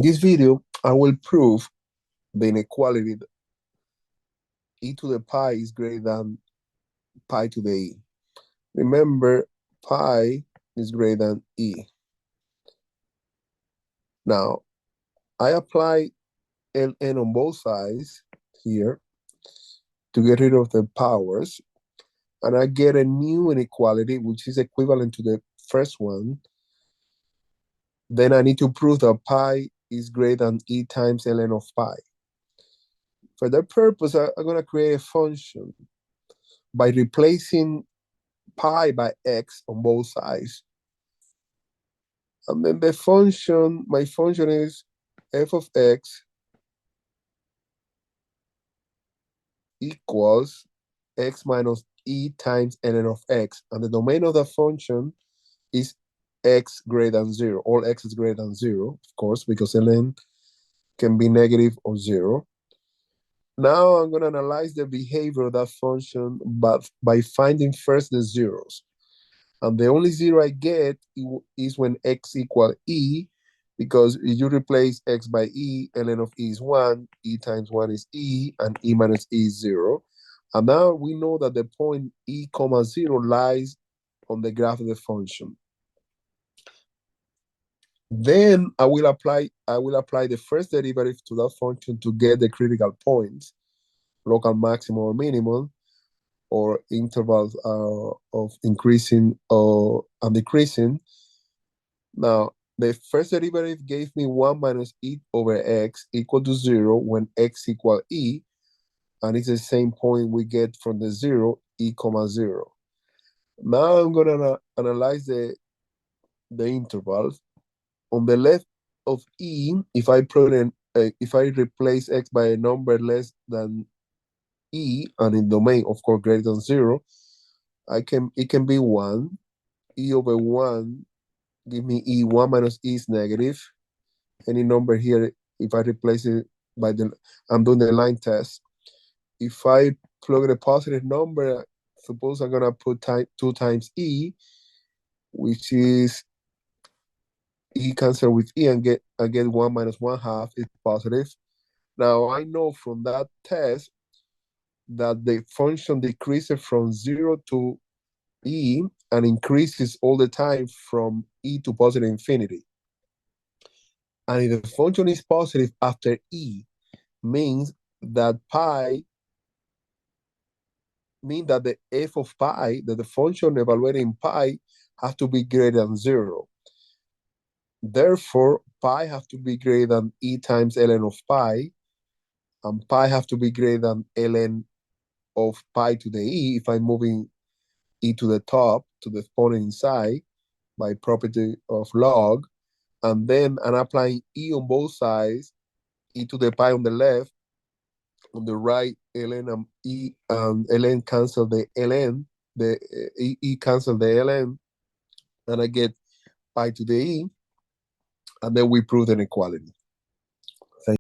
In this video, I will prove the inequality that e to the pi is greater than pi to the e. Remember, pi is greater than e. Now, I apply ln on both sides here to get rid of the powers, and I get a new inequality, which is equivalent to the first one. Then I need to prove that pi is greater than e times ln of pi. For that purpose, I'm going to create a function by replacing pi by x on both sides. And then the function, my function is f of x equals x minus e times ln of x. And the domain of the function is x greater than 0. All x is greater than 0, of course, because ln can be negative or 0. Now I'm going to analyze the behavior of that function by finding first the zeros. And the only zero I get is when x equal e, because if you replace x by e, ln of e is 1, e times 1 is e, and e minus e is 0. And now we know that the point e comma 0 lies on the graph of the function. Then I will apply the first derivative to that function to get the critical points, local maximum or minimum, or intervals of increasing and decreasing. Now, the first derivative gave me 1 minus e over x equal to 0 when x equal e, and it's the same point we get from the 0, e comma 0. Now I'm going to analyze the intervals. On the left of e, if I replace x by a number less than e, and in domain, of course, greater than 0, it can be 1. E over 1 give me e. 1 minus e is negative. Any number here, if I replace it by I'm doing the line test. If I plug in a positive number, suppose I'm gonna put 2 times e, which is e cancel with e and get 1 minus 1 half is positive. Now I know from that test that the function decreases from 0 to e and increases all the time from e to positive infinity. And if the function is positive after e, means that the f of pi, that the function evaluating pi, has to be greater than 0. Therefore, pi have to be greater than e times ln of pi, and pi have to be greater than ln of pi to the e if I'm moving e to the top, to the exponent inside, by property of log. And then I'm applying e on both sides, e to the pi on the left, on the right, ln and e, ln cancel the ln, the e cancel the ln, and I get pi to the e, and then we prove the inequality.